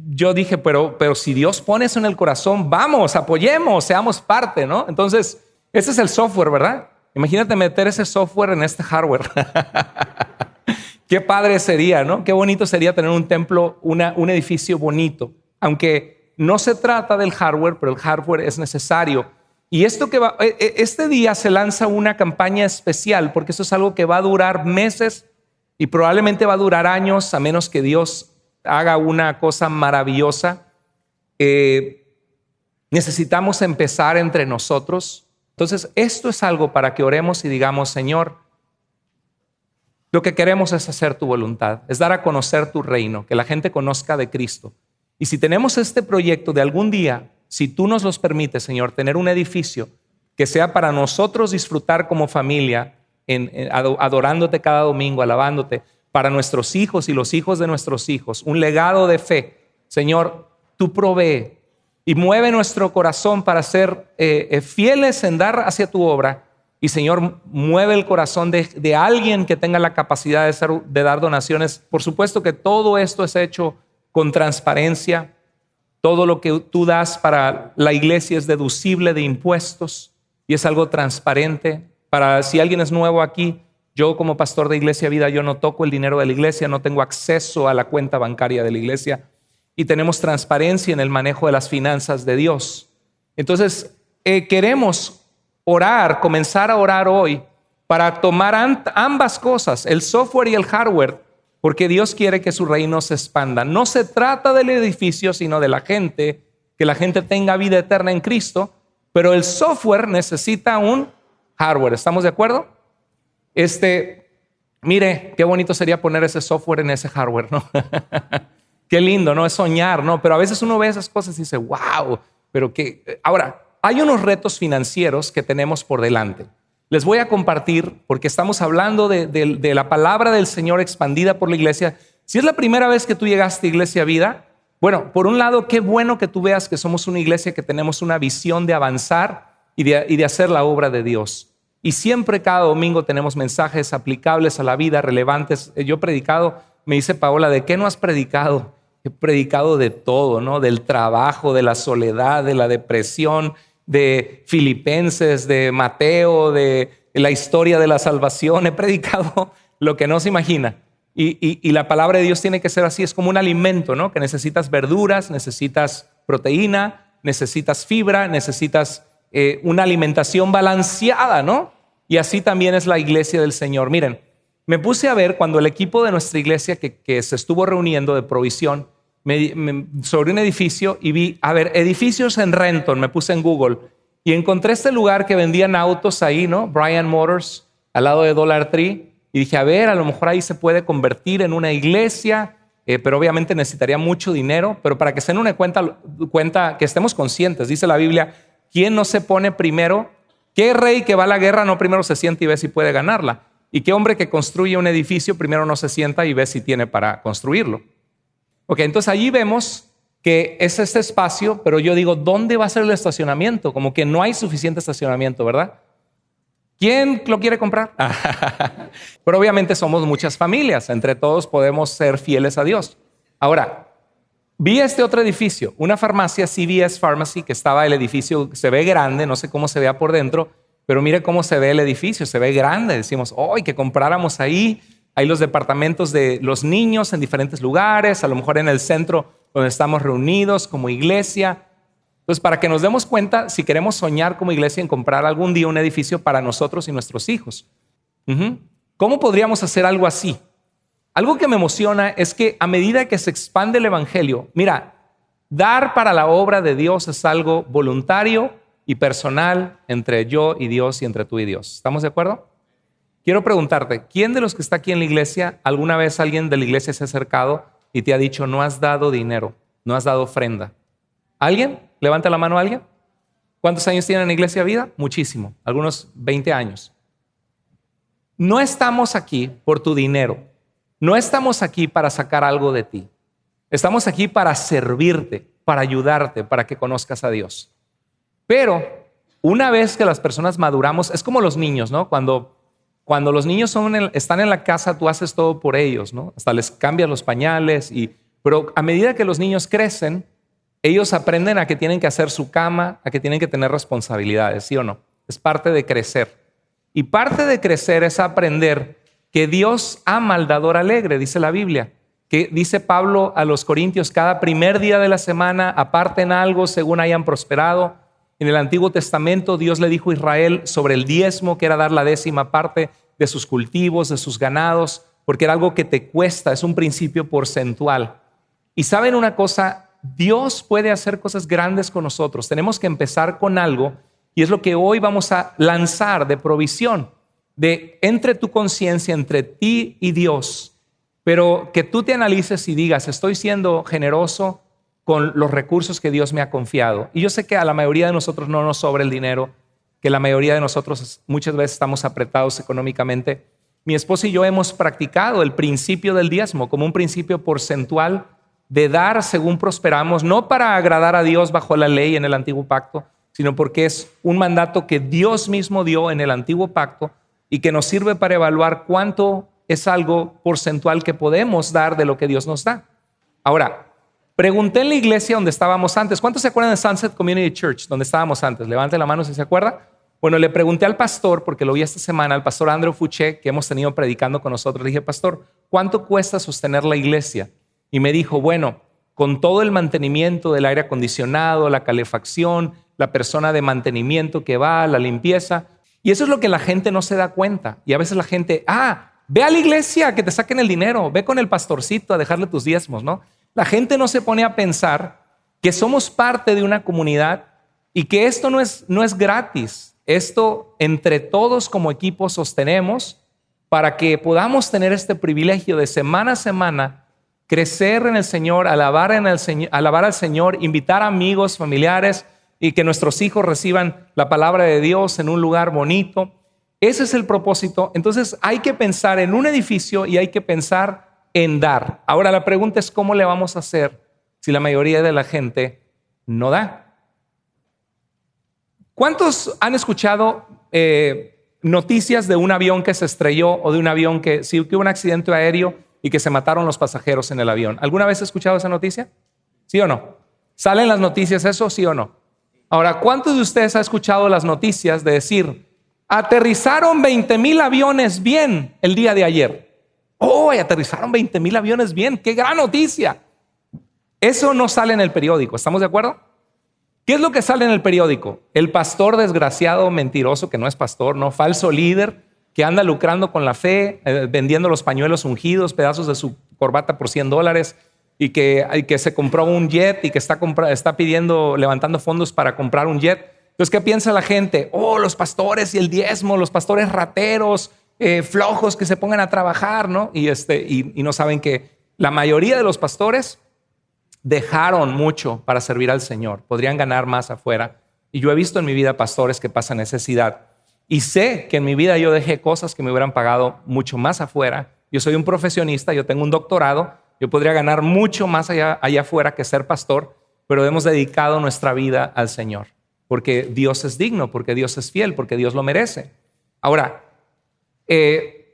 Speaker 1: yo dije, pero si Dios pone eso en el corazón, vamos, apoyemos, seamos parte, ¿no? Entonces, ese es el software, ¿verdad? Imagínate meter ese software en este hardware. Qué padre sería, ¿no? Qué bonito sería tener un templo, un edificio bonito. Aunque no se trata del hardware, pero el hardware es necesario. Y este día se lanza una campaña especial, porque eso es algo que va a durar meses y probablemente va a durar años, a menos que Dios haga una cosa maravillosa. Necesitamos empezar entre nosotros. Entonces, esto es algo para que oremos y digamos: Señor, lo que queremos es hacer tu voluntad, es dar a conocer tu reino, que la gente conozca de Cristo. Y si tenemos este proyecto de algún día, si tú nos los permites, Señor, tener un edificio que sea para nosotros disfrutar como familia, adorándote cada domingo, alabándote, para nuestros hijos y los hijos de nuestros hijos, un legado de fe. Señor, tú provee y mueve nuestro corazón para ser fieles en dar hacia tu obra. Y Señor, mueve el corazón de alguien que tenga la capacidad de dar donaciones. Por supuesto que todo esto es hecho con transparencia. Todo lo que tú das para la iglesia es deducible de impuestos y es algo transparente. Para si alguien es nuevo aquí, yo como pastor de Iglesia Vida, yo no toco el dinero de la iglesia, no tengo acceso a la cuenta bancaria de la iglesia y tenemos transparencia en el manejo de las finanzas de Dios. Entonces, queremos orar, comenzar a orar hoy para tomar ambas cosas, el software y el hardware, porque Dios quiere que su reino se expanda. No se trata del edificio, sino de la gente, que la gente tenga vida eterna en Cristo, pero el software necesita un hardware. ¿Estamos de acuerdo? Mire, qué bonito sería poner ese software en ese hardware, ¿no? Qué lindo, ¿no? Es soñar, ¿no? Pero a veces uno ve esas cosas y dice, wow, pero qué. Ahora, hay unos retos financieros que tenemos por delante. Les voy a compartir, porque estamos hablando de la palabra del Señor expandida por la iglesia. Si es la primera vez que tú llegaste a Iglesia Vida, bueno, por un lado, qué bueno que tú veas que somos una iglesia que tenemos una visión de avanzar y de hacer la obra de Dios. Y siempre cada domingo tenemos mensajes aplicables a la vida, relevantes. Yo he predicado, me dice Paola, ¿de qué no has predicado? He predicado de todo, ¿no? Del trabajo, de la soledad, de la depresión, de Filipenses, de Mateo, de la historia de la salvación. He predicado lo que no se imagina. Y la palabra de Dios tiene que ser así, es como un alimento, ¿no? Que necesitas verduras, necesitas proteína, necesitas fibra, necesitas una alimentación balanceada, ¿no? Y así también es la iglesia del Señor. Miren, me puse a ver cuando el equipo de nuestra iglesia que se estuvo reuniendo de provisión sobre un edificio y vi, a ver, edificios en Renton, me puse en Google y encontré este lugar que vendían autos ahí, ¿no? Bryan Motors, al lado de Dollar Tree. Y dije, a ver, a lo mejor ahí se puede convertir en una iglesia, pero obviamente necesitaría mucho dinero. Pero para que se den una cuenta, que estemos conscientes, dice la Biblia, ¿quién no se pone primero? ¿Qué rey que va a la guerra no primero se sienta y ve si puede ganarla? ¿Y qué hombre que construye un edificio primero no se sienta y ve si tiene para construirlo? Ok, entonces allí vemos que es este espacio, pero yo digo, ¿dónde va a ser el estacionamiento? Como que no hay suficiente estacionamiento, ¿verdad? ¿Quién lo quiere comprar? Pero obviamente somos muchas familias, entre todos podemos ser fieles a Dios. Ahora, vi este otro edificio, una farmacia, CVS Pharmacy, que estaba el edificio, se ve grande, no sé cómo se vea por dentro, pero mire cómo se ve el edificio, se ve grande. Decimos, ¡ay, que compráramos ahí! Hay los departamentos de los niños en diferentes lugares, a lo mejor en el centro donde estamos reunidos como iglesia. Entonces, para que nos demos cuenta, si queremos soñar como iglesia en comprar algún día un edificio para nosotros y nuestros hijos. ¿Cómo podríamos hacer algo así? Algo que me emociona es que a medida que se expande el evangelio, mira, dar para la obra de Dios es algo voluntario y personal entre yo y Dios y entre tú y Dios. ¿Estamos de acuerdo? Quiero preguntarte, ¿quién de los que está aquí en la iglesia, alguna vez alguien de la iglesia se ha acercado y te ha dicho, no has dado dinero, no has dado ofrenda? ¿Alguien? Levanta la mano a alguien. ¿Cuántos años tienen en Iglesia Vida? Muchísimo, algunos 20 años. No estamos aquí por tu dinero. No estamos aquí para sacar algo de ti. Estamos aquí para servirte, para ayudarte, para que conozcas a Dios. Pero una vez que las personas maduramos, es como los niños, ¿no? Cuando los niños están en la casa, tú haces todo por ellos, ¿no? Hasta les cambias los pañales. Pero a medida que los niños crecen, ellos aprenden a que tienen que hacer su cama, a que tienen que tener responsabilidades, ¿sí o no? Es parte de crecer. Y parte de crecer es aprender que Dios ama al dador alegre, dice la Biblia. Que dice Pablo a los Corintios, cada primer día de la semana aparten algo según hayan prosperado. En el Antiguo Testamento Dios le dijo a Israel sobre el diezmo, que era dar la 10ª parte de sus cultivos, de sus ganados, porque era algo que te cuesta, es un principio porcentual. Y saben una cosa, Dios puede hacer cosas grandes con nosotros. Tenemos que empezar con algo y es lo que hoy vamos a lanzar de provisión, de entre tu conciencia, entre ti y Dios. Pero que tú te analices y digas, estoy siendo generoso con los recursos que Dios me ha confiado. Y yo sé que a la mayoría de nosotros no nos sobra el dinero, que la mayoría de nosotros muchas veces estamos apretados económicamente. Mi esposa y yo hemos practicado el principio del diezmo como un principio porcentual de dar según prosperamos, no para agradar a Dios bajo la ley en el antiguo pacto, sino porque es un mandato que Dios mismo dio en el antiguo pacto y que nos sirve para evaluar cuánto es algo porcentual que podemos dar de lo que Dios nos da. Ahora, pregunté en la iglesia donde estábamos antes. ¿Cuántos se acuerdan de Sunset Community Church, donde estábamos antes? Levante la mano si se acuerda. Bueno, le pregunté al pastor, porque lo vi esta semana, al pastor Andrew Fouché, que hemos tenido predicando con nosotros. Le dije, pastor, ¿cuánto cuesta sostener la iglesia? Y me dijo, bueno, con todo el mantenimiento del aire acondicionado, la calefacción, la persona de mantenimiento que va, la limpieza. Y eso es lo que la gente no se da cuenta. Y a veces la gente, ve a la iglesia que te saquen el dinero, ve con el pastorcito a dejarle tus diezmos, ¿no? La gente no se pone a pensar que somos parte de una comunidad y que esto no es gratis. Esto entre todos como equipo sostenemos para que podamos tener este privilegio de semana a semana crecer en el Señor, alabar al Señor, invitar amigos, familiares y que nuestros hijos reciban la palabra de Dios en un lugar bonito. Ese es el propósito. Entonces hay que pensar en un edificio y hay que pensar en dar. Ahora la pregunta es ¿cómo le vamos a hacer si la mayoría de la gente no da? ¿Cuántos han escuchado noticias de un avión que se estrelló o de un avión que hubo un accidente aéreo y que se mataron los pasajeros en el avión? ¿Alguna vez has escuchado esa noticia? ¿Sí o no? ¿Salen las noticias eso, sí o no? Ahora, ¿cuántos de ustedes han escuchado las noticias de decir, aterrizaron 20,000 aviones bien el día de ayer? ¡Oh, aterrizaron 20,000 aviones bien! ¡Qué gran noticia! Eso no sale en el periódico, ¿estamos de acuerdo? ¿Qué es lo que sale en el periódico? El pastor desgraciado, mentiroso, que no es pastor, no, falso líder, que anda lucrando con la fe, vendiendo los pañuelos ungidos, pedazos de su corbata por $100 y que se compró un jet y que está levantando fondos para comprar un jet. Entonces, ¿qué piensa la gente? Oh, los pastores y el diezmo, los pastores rateros, flojos que se pongan a trabajar, ¿no? Y no saben que la mayoría de los pastores dejaron mucho para servir al Señor. Podrían ganar más afuera. Y yo he visto en mi vida pastores que pasan necesidad. Y sé que en mi vida yo dejé cosas que me hubieran pagado mucho más afuera. Yo soy un profesionista, yo tengo un doctorado, yo podría ganar mucho más allá afuera que ser pastor, pero hemos dedicado nuestra vida al Señor, porque Dios es digno, porque Dios es fiel, porque Dios lo merece. Ahora,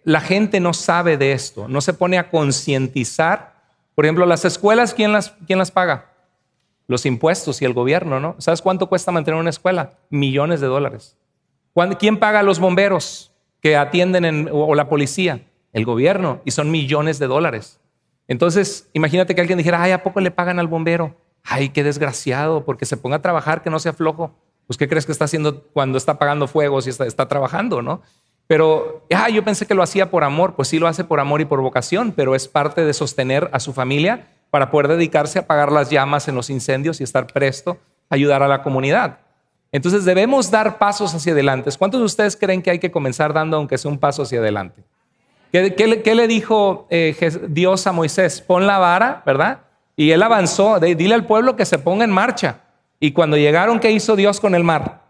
Speaker 1: la gente no sabe de esto, no se pone a concientizar. Por ejemplo, las escuelas, ¿quién las paga? Los impuestos y el gobierno, ¿no? ¿Sabes cuánto cuesta mantener una escuela? Millones de dólares. ¿Quién paga a los bomberos que atienden o la policía? El gobierno, y son millones de dólares. Entonces, imagínate que alguien dijera, ay, ¿a poco le pagan al bombero? Ay, qué desgraciado, porque se ponga a trabajar, que no sea flojo. Pues, ¿qué crees que está haciendo cuando está apagando fuegos y está trabajando, no? Pero, yo pensé que lo hacía por amor. Pues sí lo hace por amor y por vocación, pero es parte de sostener a su familia para poder dedicarse a apagar las llamas en los incendios y estar presto a ayudar a la comunidad. Entonces debemos dar pasos hacia adelante. ¿Cuántos de ustedes creen que hay que comenzar dando aunque sea un paso hacia adelante? ¿Qué le dijo Dios a Moisés? Pon la vara, ¿verdad? Y él avanzó. Dile al pueblo que se ponga en marcha. Y cuando llegaron, ¿qué hizo Dios con el mar?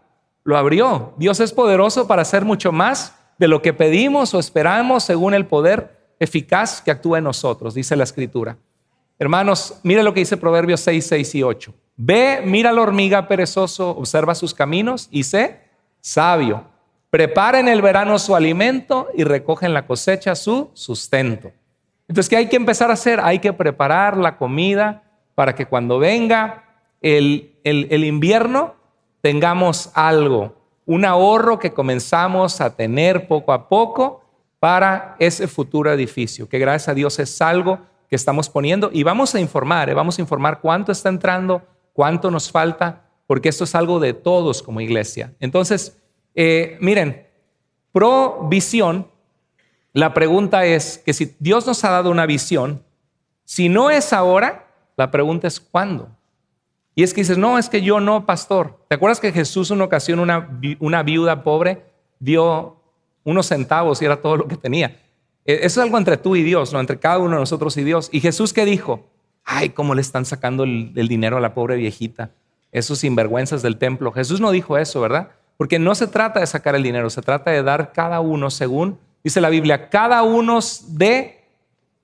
Speaker 1: Lo abrió. Dios es poderoso para hacer mucho más de lo que pedimos o esperamos según el poder eficaz que actúa en nosotros, dice la Escritura. Hermanos, mire lo que dice Proverbios 6, 6 y 8. Ve, mira la hormiga perezoso, observa sus caminos y sé sabio. Prepara en el verano su alimento y recoge en la cosecha su sustento. Entonces, ¿qué hay que empezar a hacer? Hay que preparar la comida para que cuando venga el invierno tengamos algo, un ahorro que comenzamos a tener poco a poco para ese futuro edificio, que gracias a Dios es algo que estamos poniendo y vamos a informar cuánto está entrando, cuánto nos falta, porque esto es algo de todos como iglesia. Entonces, miren, provisión, la pregunta es que si Dios nos ha dado una visión, si no es ahora, La pregunta es ¿cuándo? Y es que dices, no, es que yo no, pastor. ¿Te acuerdas que Jesús en una ocasión, una viuda pobre, dio unos centavos y era todo lo que tenía? Eso es algo entre tú y Dios, ¿no? Entre cada uno de nosotros y Dios. ¿Y Jesús qué dijo? Ay, cómo le están sacando el dinero a la pobre viejita, esos sinvergüenzas del templo. Jesús no dijo eso, ¿verdad? Porque no se trata de sacar el dinero, se trata de dar cada uno según, dice la Biblia, cada uno de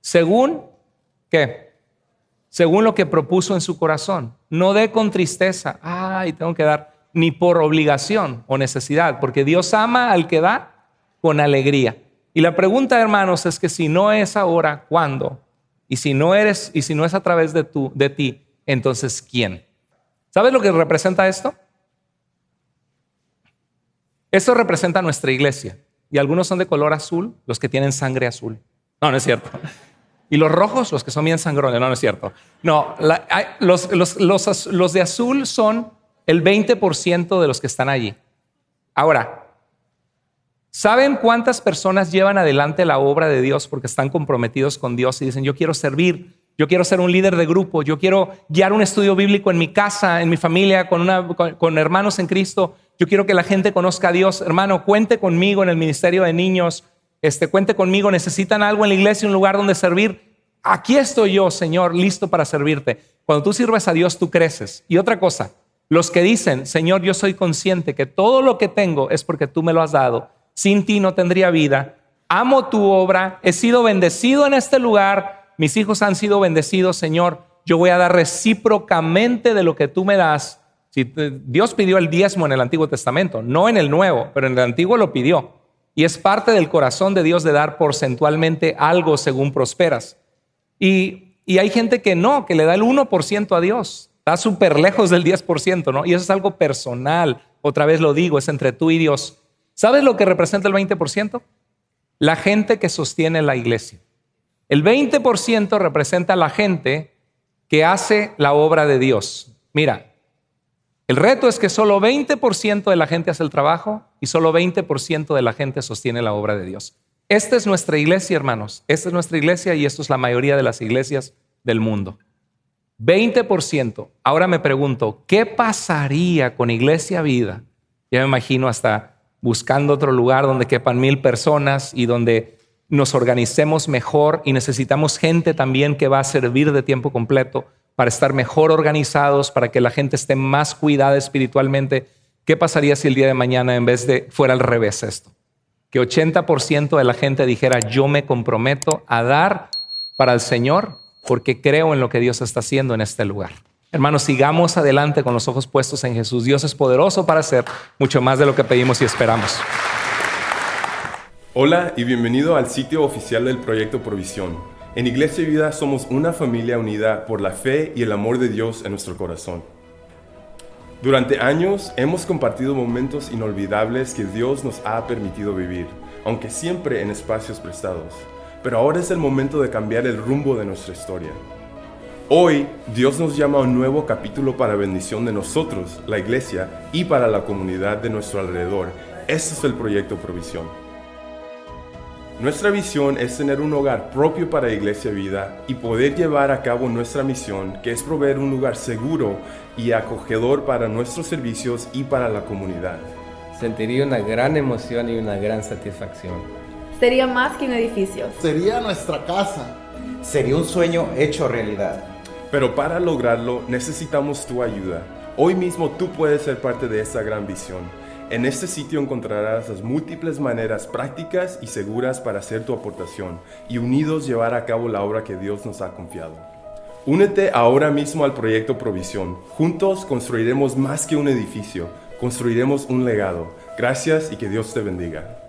Speaker 1: según, ¿qué? Según lo que propuso en su corazón. No dé con tristeza, ay, tengo que dar, ni por obligación o necesidad, porque Dios ama al que da con alegría. Y la pregunta, hermanos, es que si no es ahora, ¿cuándo? Y si no es a través de ti, entonces ¿quién? ¿Sabes lo que representa esto? Esto representa nuestra iglesia. Y algunos son de color azul, los que tienen sangre azul. No, no es cierto. Y los rojos, los que son bien sangrones. No, no es cierto. No, los de azul son el 20% de los que están allí. Ahora, ¿saben cuántas personas llevan adelante la obra de Dios porque están comprometidos con Dios y dicen, yo quiero servir, yo quiero ser un líder de grupo, yo quiero guiar un estudio bíblico en mi casa, en mi familia, con hermanos en Cristo, yo quiero que la gente conozca a Dios? Hermano, cuente conmigo en el ministerio de niños, cuente conmigo, necesitan algo en la iglesia, un lugar donde servir. Aquí estoy yo, Señor, listo para servirte. Cuando tú sirves a Dios, tú creces. Y otra cosa, los que dicen, Señor, yo soy consciente que todo lo que tengo es porque tú me lo has dado. Sin ti no tendría vida. Amo tu obra. He sido bendecido en este lugar. Mis hijos han sido bendecidos, Señor. Yo voy a dar recíprocamente de lo que tú me das. Dios pidió el diezmo en el Antiguo Testamento, no en el Nuevo, pero en el Antiguo lo pidió. Y es parte del corazón de Dios de dar porcentualmente algo según prosperas. Y hay gente que no, que le da el 1% a Dios. Está súper lejos del 10%, ¿no? Y eso es algo personal. Otra vez lo digo, es entre tú y Dios. ¿Sabes lo que representa el 20%? La gente que sostiene la iglesia. El 20% representa la gente que hace la obra de Dios. Mira, el reto es que solo 20% de la gente hace el trabajo y solo 20% de la gente sostiene la obra de Dios. Esta es nuestra iglesia, hermanos. Esta es nuestra iglesia y esto es la mayoría de las iglesias del mundo. 20%. Ahora me pregunto, ¿qué pasaría con Iglesia Vida? Ya me imagino hasta buscando otro lugar donde quepan 1,000 personas y donde nos organicemos mejor, y necesitamos gente también que va a servir de tiempo completo para estar mejor organizados, para que la gente esté más cuidada espiritualmente. ¿Qué pasaría si el día de mañana en vez de fuera al revés esto? Que 80% de la gente dijera, yo me comprometo a dar para el Señor porque creo en lo que Dios está haciendo en este lugar. Hermanos, sigamos adelante con los ojos puestos en Jesús. Dios es poderoso para hacer mucho más de lo que pedimos y esperamos.
Speaker 2: Hola y bienvenido al sitio oficial del Proyecto Provisión. En Iglesia Vida somos una familia unida por la fe y el amor de Dios en nuestro corazón. Durante años hemos compartido momentos inolvidables que Dios nos ha permitido vivir, aunque siempre en espacios prestados. Pero ahora es el momento de cambiar el rumbo de nuestra historia. Hoy, Dios nos llama a un nuevo capítulo para bendición de nosotros, la iglesia, y para la comunidad de nuestro alrededor. Este es el Proyecto Provisión. Nuestra visión es tener un hogar propio para Iglesia Vida y poder llevar a cabo nuestra misión, que es proveer un lugar seguro y acogedor para nuestros servicios y para la comunidad.
Speaker 3: Sentiría una gran emoción y una gran satisfacción.
Speaker 4: Sería más que un edificio.
Speaker 5: Sería nuestra casa.
Speaker 6: Sería un sueño hecho realidad.
Speaker 2: Pero para lograrlo necesitamos tu ayuda. Hoy mismo tú puedes ser parte de esta gran visión. En este sitio encontrarás las múltiples maneras prácticas y seguras para hacer tu aportación y unidos llevar a cabo la obra que Dios nos ha confiado. Únete ahora mismo al Proyecto Provisión. Juntos construiremos más que un edificio, construiremos un legado. Gracias y que Dios te bendiga.